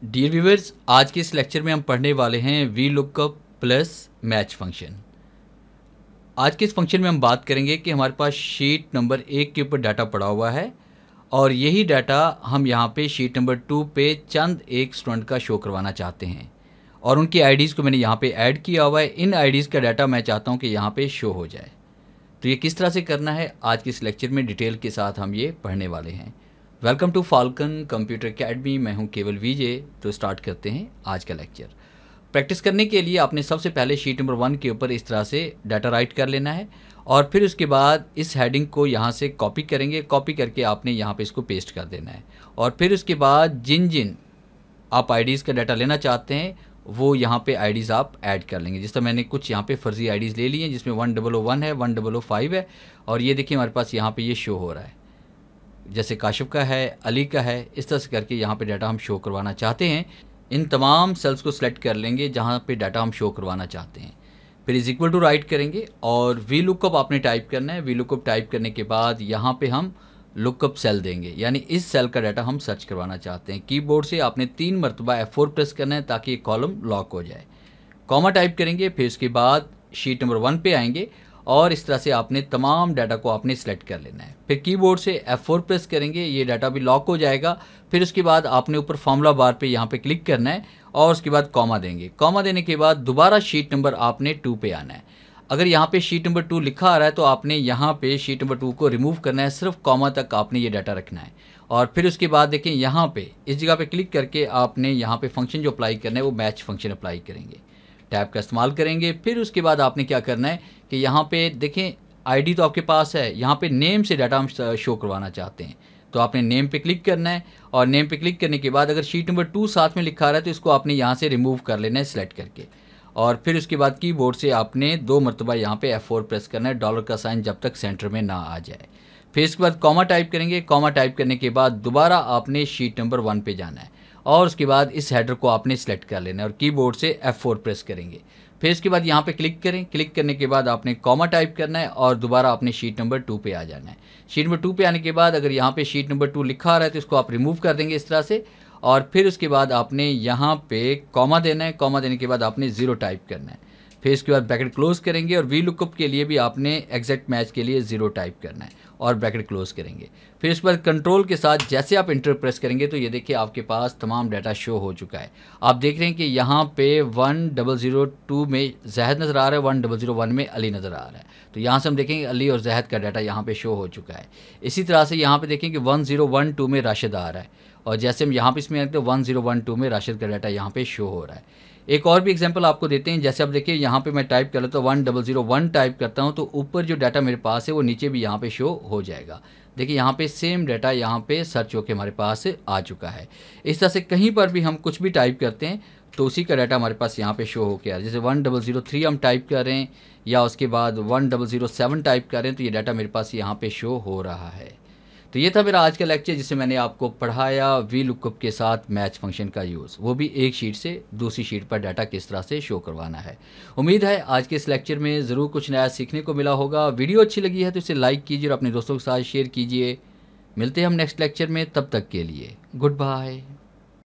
Dear viewers, आज के इस लेक्चर में हम पढ़ने वाले हैं V lookup plus match function. आज के इस फंक्शन में हम बात करेंगे कि हमारे पास शीट नंबर 1 के ऊपर डाटा पड़ा हुआ है और यही डाटा हम यहाँ पे शीट नंबर 2 पे चंद एक स्टूडेंट का शो करवाना चाहते हैं और उनकी आईडीज़ को मैंने यहाँ पे ऐड किया हुआ है। इन आईडीज़ का डाटा मैं चाहता हूँ कि यहाँ पे शो हो जाए। तो ये किस तरह से करना है आज के इस लेक्चर में डिटेल के साथ हम ये पढ़ने वाले हैं। Welcome to Falcon computer academy. मैं हूं केवल विजय। तो स्टार्ट करते हैं आज का लेक्चर। प्रैक्टिस करने के लिए आपने सबसे पहले शीट नंबर 1 के ऊपर इस तरह से डाटा राइट कर लेना है और फिर उसके बाद इस हेडिंग को यहाँ से कॉपी करेंगे। कॉपी करके आपने यहाँ पे इसको पेस्ट कर देना है और फिर उसके बाद जिन जिन आप आईडीज़ का डाटा लेना चाहते हैं वो यहाँ पे आईडीज़ आप ऐड कर लेंगे। जिस तरह मैंने कुछ यहाँ पे फर्जी आईडीज़ ले ली हैं जिसमें 1001 है, 1005 है और ये देखिए हमारे पास यहाँ पे ये शो हो रहा है, जैसे काशिफ का है, अली का है। इस तरह से करके यहाँ पे डाटा हम शो करवाना चाहते हैं। इन तमाम सेल्स को सिलेक्ट कर लेंगे जहाँ पे डाटा हम शो करवाना चाहते हैं। फिर इज इक्वल टू राइट करेंगे और वी लुकअप आपने टाइप करना है। वी लुकअप टाइप करने के बाद यहाँ पे हम लुकअप सेल देंगे, यानी इस सेल का डाटा हम सर्च करवाना चाहते हैं। कीबोर्ड से आपने 3 मरतबा F4 प्रेस करना है ताकि ये कॉलम लॉक हो जाए। कॉमा टाइप करेंगे, फिर उसके बाद शीट नंबर 1 पे आएंगे और इस तरह से आपने तमाम डाटा को आपने सेलेक्ट कर लेना है। फिर कीबोर्ड से F4 प्रेस करेंगे, ये डाटा भी लॉक हो जाएगा। फिर उसके बाद आपने ऊपर फार्मूला बार पे यहाँ पे क्लिक करना है और उसके बाद कॉमा देंगे। कॉमा देने के बाद दोबारा शीट नंबर आपने 2 पे आना है। अगर यहाँ पे शीट नंबर 2 लिखा आ रहा है तो आपने यहाँ पे शीट नंबर 2 को रिमूव करना है, सिर्फ कॉमा तक आपने ये डाटा रखना है। और फिर उसके बाद देखें यहाँ पे इस जगह पे क्लिक करके आपने यहाँ पे फंक्शन जो अप्लाई करना है वो मैच फंक्शन अप्लाई करेंगे, टैब का इस्तेमाल करेंगे। फिर उसके बाद आपने क्या करना है कि यहाँ पे देखें आईडी तो आपके पास है, यहाँ पे नेम से डाटा हम शो करवाना चाहते हैं तो आपने नेम पे क्लिक करना है और नेम पे क्लिक करने के बाद अगर शीट नंबर 2 साथ में लिखा रहा है तो इसको आपने यहाँ से रिमूव कर लेना है सिलेक्ट करके। और फिर उसके बाद कीबोर्ड से आपने 2 मरतबा यहाँ पे F4 प्रेस करना है, डॉलर का साइन जब तक सेंटर में ना आ जाए। फिर इसके बाद कॉमा टाइप करेंगे। कॉमा टाइप करने के बाद दोबारा आपने शीट नंबर 1 पे जाना है और उसके बाद इस हेडर को आपने सेलेक्ट कर लेना है और कीबोर्ड से F4 प्रेस करेंगे। फिर इसके बाद यहाँ पे क्लिक करें। क्लिक करने के बाद आपने कॉमा टाइप करना है और दोबारा आपने शीट नंबर 2 पे आ जाना है। शीट नंबर 2 पे आने के बाद अगर यहाँ पे शीट नंबर 2 लिखा आ रहा है तो इसको आप रिमूव कर देंगे इस तरह से और फिर उसके बाद आपने यहाँ पे कॉमा देना है। कॉमा देने के बाद आपने 0 टाइप करना है। फिर इसके बाद ब्रैकेट क्लोज करेंगे और वी लुकअप के लिए भी आपने एग्जैक्ट मैच के लिए 0 टाइप करना है और ब्रैकेट क्लोज करेंगे। फिर इसके बाद कंट्रोल के साथ जैसे आप इंटर प्रेस करेंगे तो ये देखिए आपके पास तमाम डाटा शो हो चुका है। आप देख रहे हैं कि यहाँ पे 1002 में जहद नज़र आ रहा है, 1001 में अली नज़र आ रहा है। तो यहाँ से हम देखेंगे अली और जहद का डाटा यहाँ पे शो हो चुका है। इसी तरह से यहाँ पे देखें कि 1012 में राशिद आ रहा है और जैसे हम यहाँ पे इसमें आते हैं 1012 में राशिद का डाटा यहाँ पे शो हो रहा है। एक और भी एग्जांपल आपको देते हैं। जैसे आप देखिए यहाँ पे मैं टाइप कर लेता हूँ 1001 टाइप करता हूँ तो ऊपर जो डाटा मेरे पास है वो नीचे भी यहाँ पे शो हो जाएगा। देखिए यहाँ पे सेम डाटा यहाँ पे सर्च होके हमारे पास आ चुका है। इस तरह से कहीं पर भी हम कुछ भी टाइप करते हैं तो उसी का डाटा हमारे पास यहाँ पे शो होके आ रहा है। जैसे 1003 हम टाइप कर रहे हैं या उसके बाद 1007 टाइप कर रहे हैं तो ये डाटा मेरे पास यहाँ पे शो हो रहा है। तो ये था मेरा आज का लेक्चर जिससे मैंने आपको पढ़ाया वी लुकअप के साथ मैच फंक्शन का यूज़, वो भी एक शीट से दूसरी शीट पर डाटा किस तरह से शो करवाना है। उम्मीद है आज के इस लेक्चर में ज़रूर कुछ नया सीखने को मिला होगा। वीडियो अच्छी लगी है तो इसे लाइक कीजिए और अपने दोस्तों के साथ शेयर कीजिए। मिलते हैं हम नेक्स्ट लेक्चर में, तब तक के लिए गुड बाय।